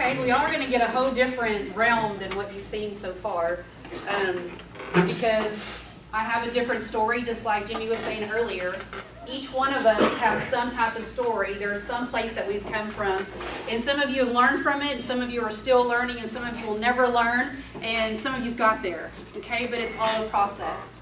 Okay, we are going to get a whole different realm than what you've seen so far, because I have a different story, just like Jimmy was saying earlier. Each one of us has some type of story. There's some place that we've come from, and some of you have learned from it, and some of you are still learning, and some of you will never learn, and some of you've got there, okay? But it's all a process.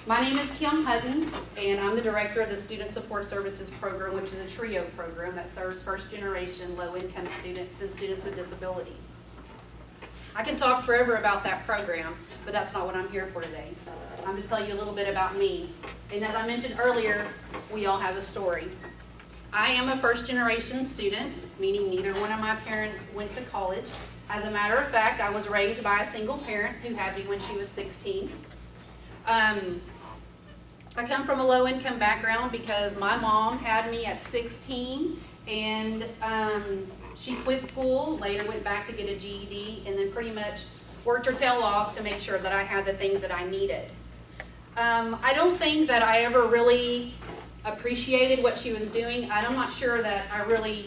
My name is Kim Hutton, and I'm the director of the Student Support Services Program, which is a TRIO program that serves first-generation low-income students and students with disabilities. I can talk forever about that program, but that's not what I'm here for today. I'm going to tell you a little bit about me. And as I mentioned earlier, we all have a story. I am a first-generation student, meaning neither one of my parents went to college. As a matter of fact, I was raised by a single parent who had me when she was 16. I come from a low-income background because my mom had me at 16, and she quit school, later went back to get a GED, and then pretty much worked her tail off to make sure that I had the things that I needed. I don't think that I ever really appreciated what she was doing. I'm not sure that I really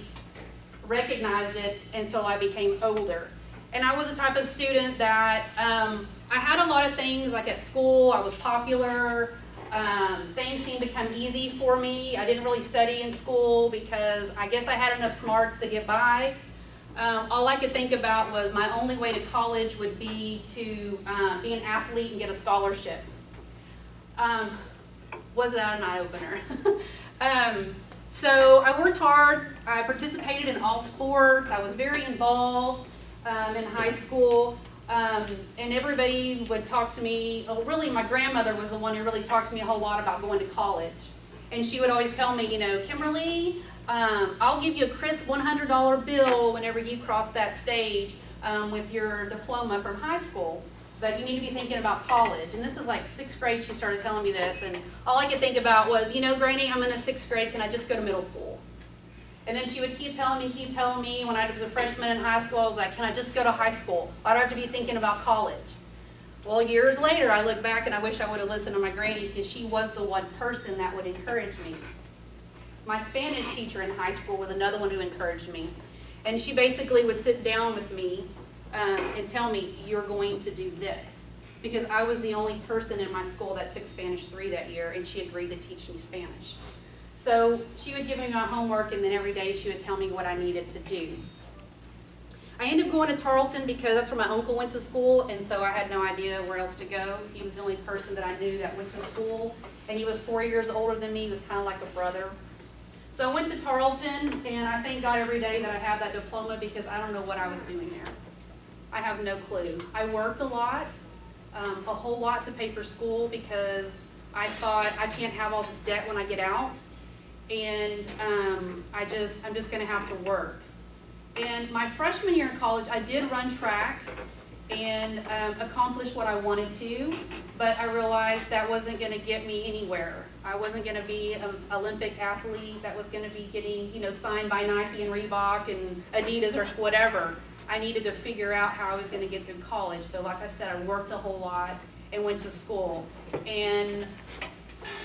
recognized it until I became older. And I was the type of student that I had a lot of things, like at school, I was popular. Things seemed to come easy for me. I didn't really study in school because I guess I had enough smarts to get by. All I could think about was my only way to college would be to be an athlete and get a scholarship. Was that an eye-opener? So I worked hard. I participated in all sports. I was very involved in high school. And everybody would talk to me, really my grandmother was the one who really talked to me a whole lot about going to college. And she would always tell me, Kimberly, I'll give you a crisp $100 bill whenever you cross that stage with your diploma from high school. But you need to be thinking about college. And this was like 6th grade she started telling me this. And all I could think about was, Granny, I'm in the 6th grade, can I just go to middle school? And then she would keep telling me, when I was a freshman in high school, I was like, can I just go to high school? Why do I have to be thinking about college? Well, years later, I look back and I wish I would have listened to my granny because she was the one person that would encourage me. My Spanish teacher in high school was another one who encouraged me. And she basically would sit down with me and tell me, you're going to do this. Because I was the only person in my school that took Spanish 3 that year, and she agreed to teach me Spanish. So she would give me my homework, and then every day she would tell me what I needed to do. I ended up going to Tarleton because that's where my uncle went to school, and so I had no idea where else to go. He was the only person that I knew that went to school, and he was 4 years older than me. He was kind of like a brother. So I went to Tarleton, and I thank God every day that I have that diploma because I don't know what I was doing there. I have no clue. I worked a lot, a whole lot to pay for school because I thought I can't have all this debt when I get out. And I'm just going to have to work. And my freshman year in college, I did run track and accomplish what I wanted to, but I realized that wasn't going to get me anywhere. I wasn't going to be an Olympic athlete that was going to be getting, signed by Nike and Reebok and Adidas or whatever. I needed to figure out how I was going to get through college. So like I said, I worked a whole lot and went to school. And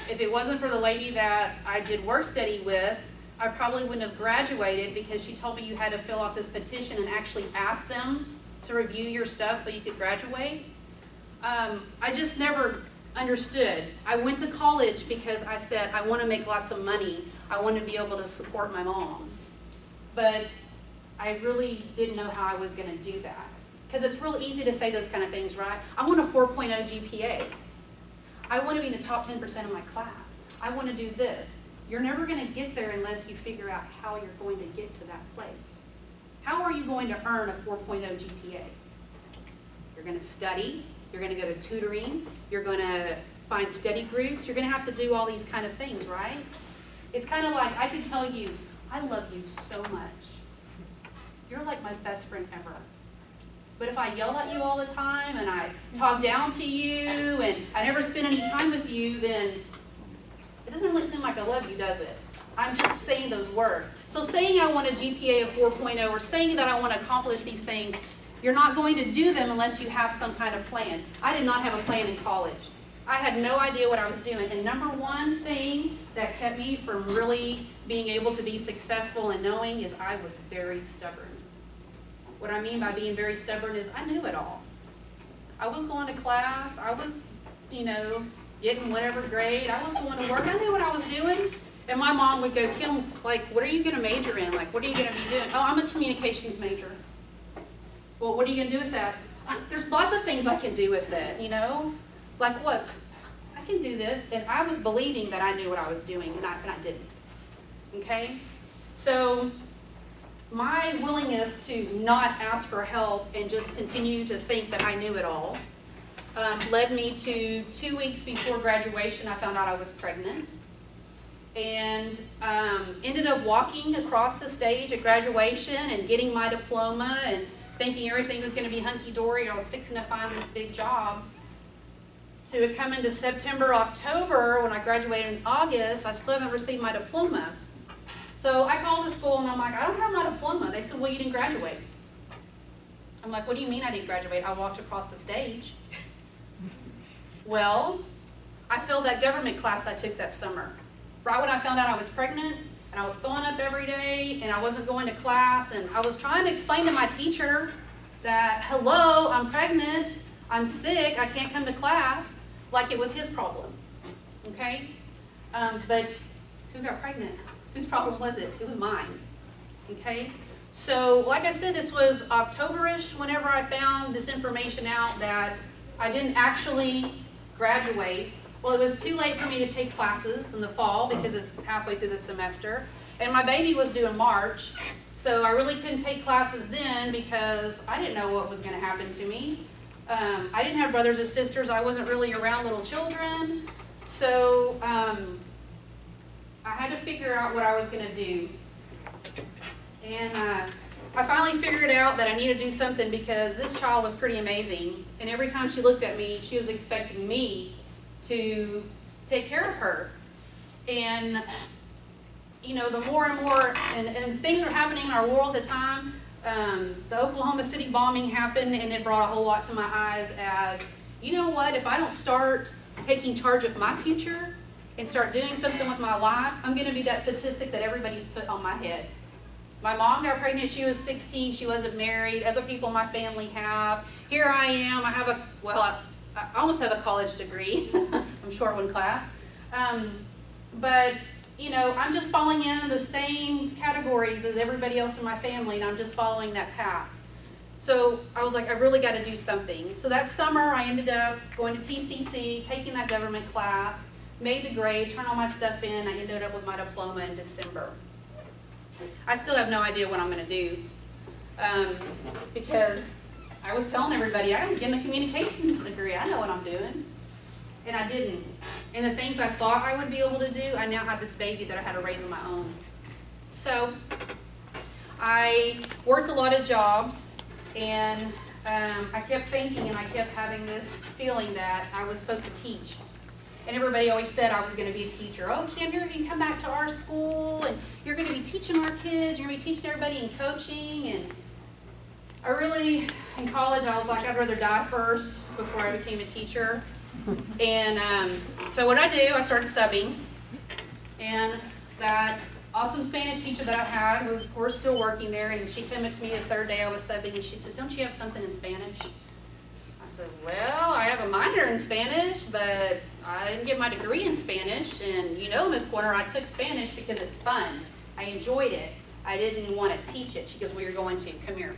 if it wasn't for the lady that I did work study with, I probably wouldn't have graduated because she told me you had to fill out this petition and actually ask them to review your stuff so you could graduate. I just never understood. I went to college because I said, I want to make lots of money. I want to be able to support my mom. But I really didn't know how I was going to do that. Because it's real easy to say those kind of things, right? I want a 4.0 GPA. I want to be in the top 10% of my class. I want to do this. You're never going to get there unless you figure out how you're going to get to that place. How are you going to earn a 4.0 GPA? You're going to study. You're going to go to tutoring. You're going to find study groups. You're going to have to do all these kind of things, right? It's kind of like I can tell you, I love you so much. You're like my best friend ever. But if I yell at you all the time and I talk down to you and I never spend any time with you, then it doesn't really seem like I love you, does it? I'm just saying those words. So saying I want a GPA of 4.0 or saying that I want to accomplish these things, you're not going to do them unless you have some kind of plan. I did not have a plan in college. I had no idea what I was doing. And number one thing that kept me from really being able to be successful and knowing is I was very stubborn. What I mean by being very stubborn is I knew it all. I was going to class, I was, getting whatever grade, I was going to work, I knew what I was doing. And my mom would go, Kim, like, what are you gonna major in? Like, what are you gonna be doing? Oh, I'm a communications major. Well, what are you gonna do with that? There's lots of things I can do with it, Like what? I can do this. And I was believing that I knew what I was doing, and I didn't. Okay? So my willingness to not ask for help and just continue to think that I knew it all led me to 2 weeks before graduation, I found out I was pregnant. And ended up walking across the stage at graduation and getting my diploma and thinking everything was going to be hunky-dory. I was fixing to find this big job. To come into September, October, when I graduated in August, I still haven't received my diploma. So I called the school and I'm like, I don't have my diploma. They said, well, you didn't graduate. I'm like, what do you mean I didn't graduate? I walked across the stage. Well, I failed that government class I took that summer. Right when I found out I was pregnant, and I was throwing up every day, and I wasn't going to class, and I was trying to explain to my teacher that, hello, I'm pregnant, I'm sick, I can't come to class, like it was his problem, okay? But who got pregnant? Whose problem was it? It was mine, okay? So, like I said, this was October-ish whenever I found this information out that I didn't actually graduate. Well, it was too late for me to take classes in the fall because it's halfway through the semester. And my baby was due in March, so I really couldn't take classes then because I didn't know what was going to happen to me. I didn't have brothers or sisters. I wasn't really around little children. So I had to figure out what I was going to do. And I finally figured out that I needed to do something because this child was pretty amazing. And every time she looked at me, she was expecting me to take care of her. And, the more and more, and things were happening in our world at the time. The Oklahoma City bombing happened, and it brought a whole lot to my eyes as, you know what, if I don't start taking charge of my future and start doing something with my life, I'm going to be that statistic that everybody's put on my head. My mom got pregnant, she was 16, she wasn't married, other people in my family have. Here I am, I almost have a college degree. I'm short one class. But, I'm just falling in the same categories as everybody else in my family, and I'm just following that path. So I was like, I really got to do something. So that summer, I ended up going to TCC, taking that government class, made the grade, turned all my stuff in. I ended up with my diploma in December. I still have no idea what I'm going to do because I was telling everybody, I got to get a communications degree. I know what I'm doing. And I didn't. And the things I thought I would be able to do, I now had this baby that I had to raise on my own. So I worked a lot of jobs, and I kept thinking and I kept having this feeling that I was supposed to teach. And everybody always said I was going to be a teacher. Oh, Kim, you're going to come back to our school, and you're going to be teaching our kids. You're going to be teaching everybody and coaching. And I really, in college, I was like, I'd rather die first before I became a teacher. And so what I do, I started subbing. And that awesome Spanish teacher that I had was, of course, still working there. And she came up to me the third day I was subbing, and she said, don't you have something in Spanish? I said, well, I have a minor in Spanish, but I didn't get my degree in Spanish. And Ms. Corner, I took Spanish because it's fun. I enjoyed it. I didn't want to teach it. She goes, well, you're going to. Come here.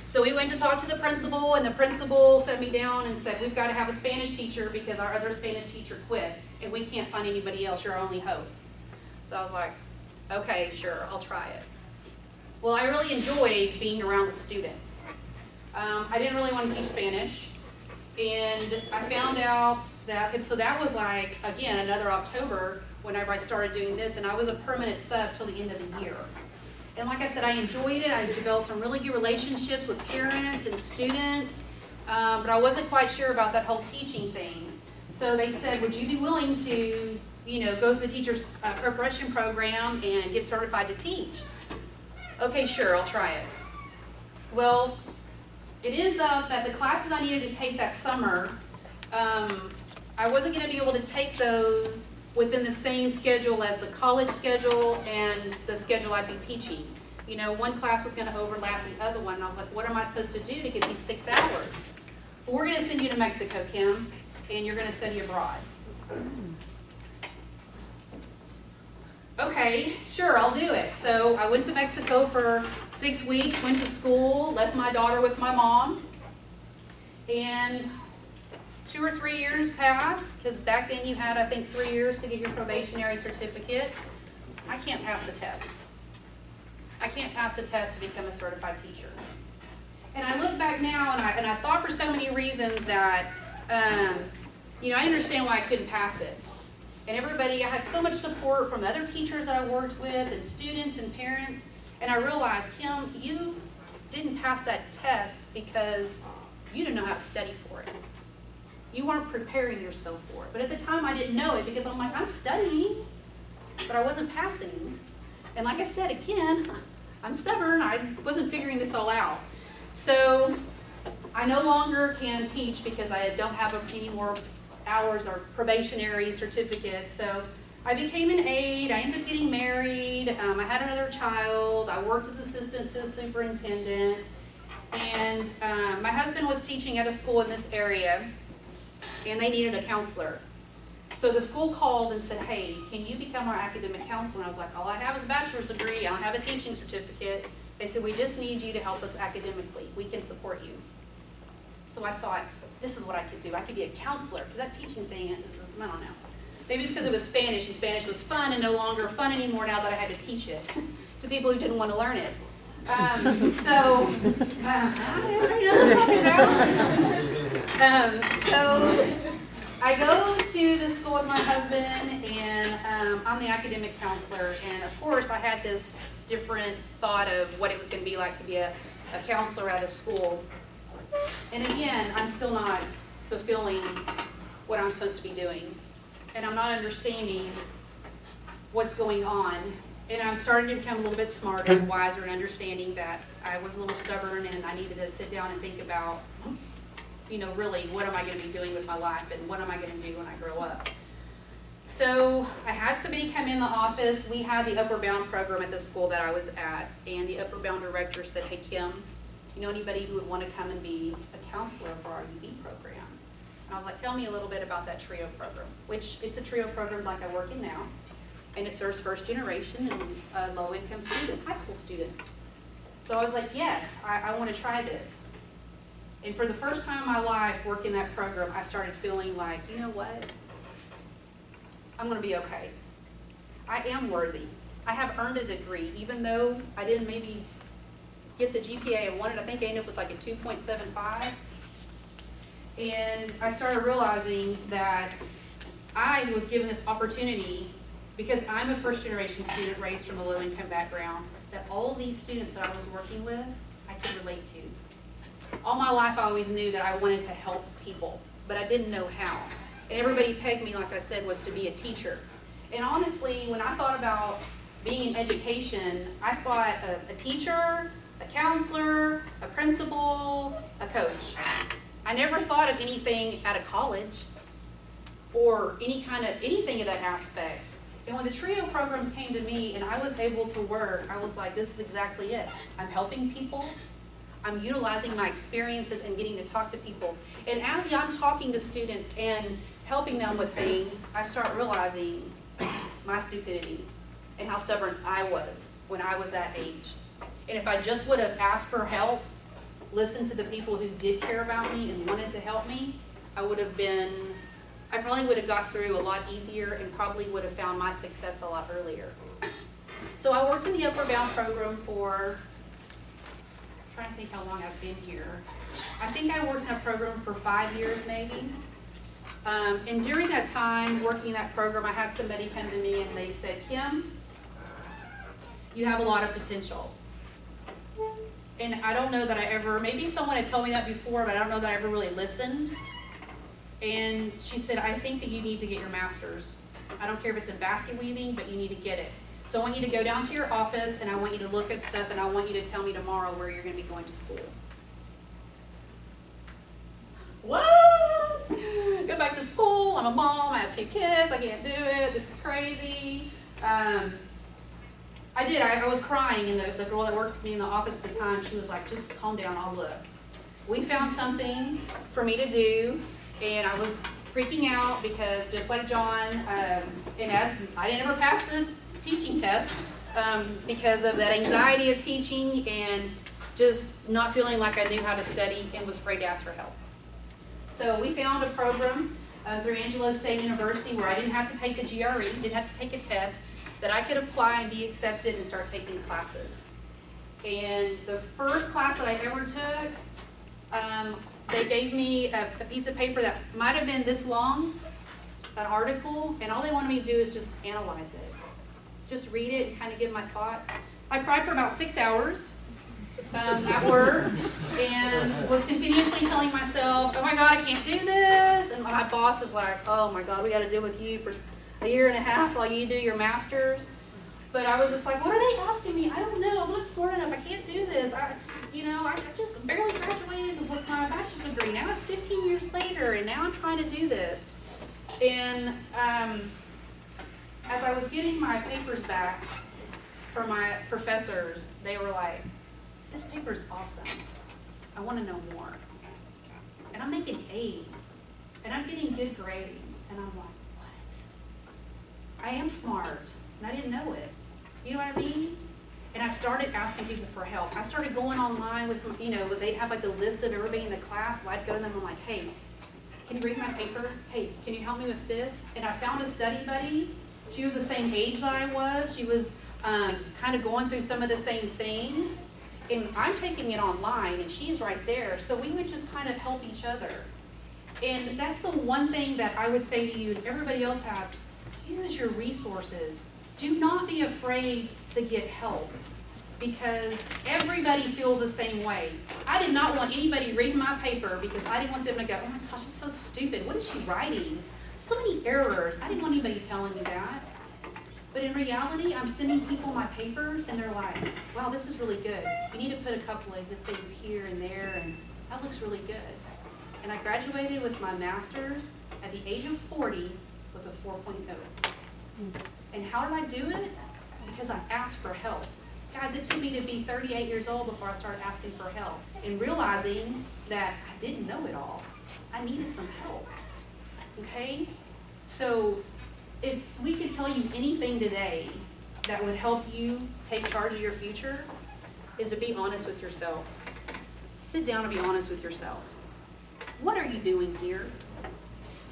So we went to talk to the principal, and the principal sat me down and said, we've got to have a Spanish teacher because our other Spanish teacher quit, and we can't find anybody else. You're our only hope. So I was like, okay, sure, I'll try it. Well, I really enjoyed being around the students. I didn't really want to teach Spanish. And I found out that, and so that was like, again, another October whenever I started doing this, and I was a permanent sub till the end of the year. And like I said, I enjoyed it. I developed some really good relationships with parents and students, but I wasn't quite sure about that whole teaching thing. So they said, would you be willing to, go through the teacher's preparation program and get certified to teach? Okay, sure, I'll try it. Well, it ends up that the classes I needed to take that summer, I wasn't going to be able to take those within the same schedule as the college schedule and the schedule I'd be teaching. You know, one class was gonna overlap the other one, and I was like, what am I supposed to do to get these 6 hours? Well, we're gonna send you to Mexico, Kim, and you're gonna study abroad. Okay, sure, I'll do it. So I went to Mexico for 6 weeks, went to school, left my daughter with my mom, and 2 or 3 years passed, because back then you had, I think, 3 years to get your probationary certificate. I can't pass the test. I can't pass the test to become a certified teacher. And I look back now, and I thought for so many reasons that, you know, I understand why I couldn't pass it. And everybody, I had so much support from other teachers that I worked with, and students and parents, and I realized, Kim, you didn't pass that test because you didn't know how to study for it. You weren't preparing yourself for it. But at the time, I didn't know it because I'm like, I'm studying, but I wasn't passing. And like I said, again, I'm stubborn. I wasn't figuring this all out. So I no longer can teach because I don't have any more hours or probationary certificates. So I became an aide. I ended up getting married. I had another child. I worked as assistant to a superintendent. And my husband was teaching at a school in this area, and they needed a counselor. So the school called and said, hey, can you become our academic counselor? And I was like, all I have is a bachelor's degree. I don't have a teaching certificate. They said, we just need you to help us academically. We can support you. So I thought, this is what I could do. I could be a counselor. Because that teaching thing, I don't know. Maybe it's because it was Spanish, and Spanish was fun and no longer fun anymore now that I had to teach it to people who didn't want to learn it. I don't know. So I go to the school with my husband, and I'm the academic counselor. And of course, I had this different thought of what it was going to be like to be a counselor at a school. And again, I'm still not fulfilling what I'm supposed to be doing. And I'm not understanding what's going on. And I'm starting to become a little bit smarter and wiser and understanding that I was a little stubborn and I needed to sit down and think about, you know, really, what am I going to be doing with my life and what am I going to do when I grow up? So I had somebody come in the office. We had the Upward Bound program at the school that I was at, and the Upward Bound director said, hey, Kim, you know anybody who would want to come and be a counselor for our UB program? And I was like, tell me a little bit about that TRIO program, which it's a TRIO program like I work in now. And it serves first generation and low-income students, high school students. So I was like, yes, I want to try this. And for the first time in my life working that program, I started feeling like, you know what? I'm going to be okay. I am worthy. I have earned a degree, even though I didn't maybe get the GPA I wanted. I think I ended up with like a 2.75. And I started realizing that I was given this opportunity because I'm a first-generation student raised from a low-income background, that all these students that I was working with, I could relate to. All my life, I always knew that I wanted to help people, but I didn't know how. And everybody pegged me, like I said, was to be a teacher. And honestly, when I thought about being in education, I thought a teacher, a counselor, a principal, a coach. I never thought of anything at a college or anything of that aspect. And when the TRIO programs came to me and I was able to work, I was like, this is exactly it. I'm helping people. I'm utilizing my experiences and getting to talk to people. And as I'm talking to students and helping them with things, I start realizing my stupidity and how stubborn I was when I was that age. And if I just would have asked for help, listened to the people who did care about me and wanted to help me, I probably would have got through a lot easier and probably would have found my success a lot earlier. So I worked in the Upward Bound program for, I'm trying to think how long I've been here. I think I worked in that program for 5 years maybe. And during that time, working in that program, I had somebody come to me and they said, Kim, you have a lot of potential. And I don't know that I ever, maybe someone had told me that before, but I don't know that I ever really listened. And she said, I think that you need to get your master's. I don't care if it's in basket weaving, but you need to get it. So I want you to go down to your office and I want you to look up stuff and I want you to tell me tomorrow where you're going to be going to school. What? Go back to school. I'm a mom. I have 2 kids. I can't do it. This is crazy. I I did. I was crying, and the girl that worked with me in the office at the time, she was like, just calm down, I'll look. We found something for me to do, and I was freaking out because just like John, and as I didn't ever pass the teaching test because of that anxiety of teaching and just not feeling like I knew how to study and was afraid to ask for help. So we found a program through Angelo State University where I didn't have to take the GRE, didn't have to take a test, that I could apply and be accepted and start taking classes. And the first class that I ever took, they gave me a piece of paper that might have been this long, an article, and all they wanted me to do is just analyze it. Just read it and kind of give my thoughts. I cried for about 6 hours at work and was continuously telling myself, oh my God, I can't do this. And my boss is like, oh my God, we got to deal with you for a year and a half while you do your master's. But I was just like, what are they asking me? I don't know. I'm not smart enough. I can't do this. I just barely graduated with my bachelor's degree. Now it's 15 years later, and now I'm trying to do this. And as I was getting my papers back from my professors, they were like, this paper's awesome. I want to know more. And I'm making A's, and I'm getting good grades. And I'm like, what? I am smart, and I didn't know it. You know what I mean? And I started asking people for help. I started going online with, they'd have like the list of everybody in the class. So I'd go to them and I'm like, hey, can you read my paper? Hey, can you help me with this? And I found a study buddy. She was the same age that I was. She was kind of going through some of the same things. And I'm taking it online, and she's right there. So we would just kind of help each other. And that's the one thing that I would say to you and everybody else have. Use your resources. Do not be afraid to get help, because everybody feels the same way. I did not want anybody reading my paper because I didn't want them to go, oh my gosh, it's so stupid. What is she writing? So many errors. I didn't want anybody telling me that. But in reality, I'm sending people my papers, and they're like, wow, this is really good. You need to put a couple of good things here and there, and that looks really good. And I graduated with my master's at the age of 40 with a 4.0. And how did I do it? Because I asked for help. Guys, it took me to be 38 years old before I started asking for help and realizing that I didn't know it all. I needed some help. Okay? So if we could tell you anything today that would help you take charge of your future, is to be honest with yourself. Sit down and be honest with yourself. What are you doing here?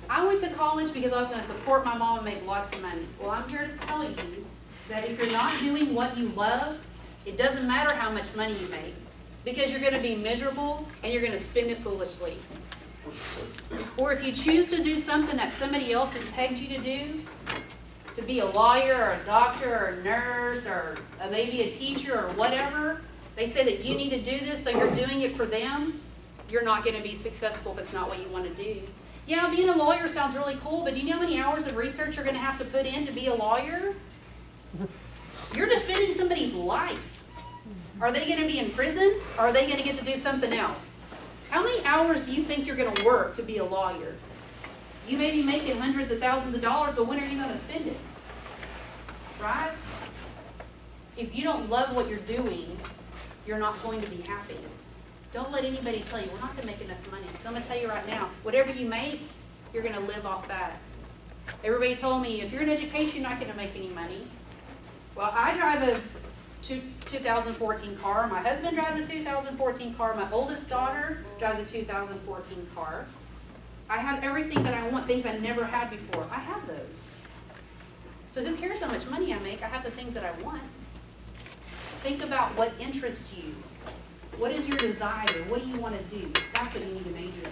I went to college because I was going to support my mom and make lots of money. Well, I'm here to tell you that if you're not doing what you love, it doesn't matter how much money you make, because you're going to be miserable and you're going to spend it foolishly. Or if you choose to do something that somebody else has pegged you to do, to be a lawyer or a doctor or a nurse or maybe a teacher or whatever, they say that you need to do this, so you're doing it for them, you're not going to be successful if it's not what you want to do. Yeah, being a lawyer sounds really cool, but do you know how many hours of research you're going to have to put in to be a lawyer? You're defending somebody's life. Are they going to be in prison, or are they going to get to do something else? How many hours do you think you're going to work to be a lawyer? You may be making hundreds of thousands of dollars, but when are you going to spend it? Right? If you don't love what you're doing, you're not going to be happy. Don't let anybody tell you, we're not going to make enough money. So I'm going to tell you right now, whatever you make, you're going to live off that. Everybody told me, if you're in education, you're not going to make any money. Well, I drive a 2014 car. My husband drives a 2014 car. My oldest daughter drives a 2014 car. I have everything that I want, things I never had before. I have those. So who cares how much money I make? I have the things that I want. Think about what interests you. What is your desire? What do you want to do? That's what you need to major in.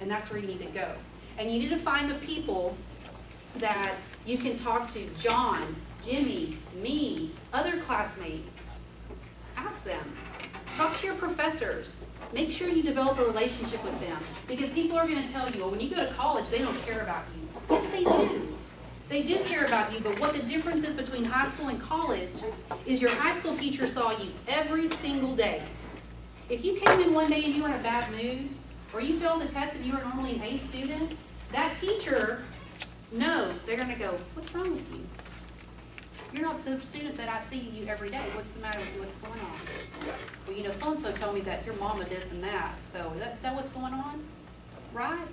And that's where you need to go. And you need to find the people that you can talk to. John, Jimmy, me, other classmates. Ask them. Talk to your professors. Make sure you develop a relationship with them. Because people are going to tell you, well, when you go to college, they don't care about you. Yes, they do. They do care about you, but what the difference is between high school and college is your high school teacher saw you every single day. If you came in one day and you were in a bad mood, or you failed the test and you were normally an A student, that teacher knows. They're going to go, what's wrong with you? You're not the student that I've seen you every day. What's the matter with you? What's going on? Well, you know, so-and-so told me that your mama this and that. So is that what's going on? Right?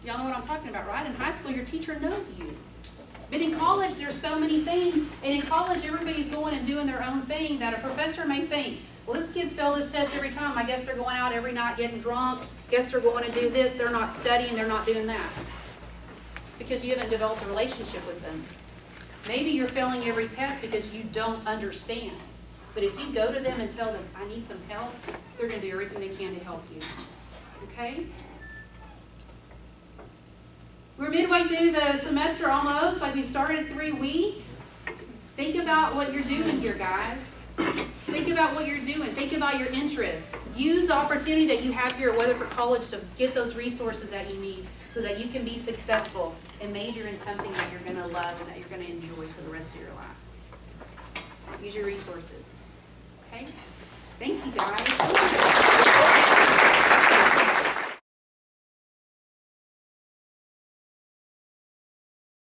Y'all know what I'm talking about, right? In high school, your teacher knows you. But in college, there's so many things. And in college, everybody's going and doing their own thing that a professor may think, well, this kid's failed this test every time. I guess they're going out every night getting drunk. Guess they're going to do this. They're not studying. They're not doing that. Because you haven't developed a relationship with them. Maybe you're failing every test because you don't understand. But if you go to them and tell them, I need some help, they're going to do everything they can to help you. Okay? We're midway through the semester almost, like we started 3 weeks. Think about what you're doing here, guys. Think about what you're doing. Think about your interest. Use the opportunity that you have here at Weatherford College to get those resources that you need so that you can be successful and major in something that you're going to love and that you're going to enjoy for the rest of your life. Use your resources. Okay? Thank you, guys.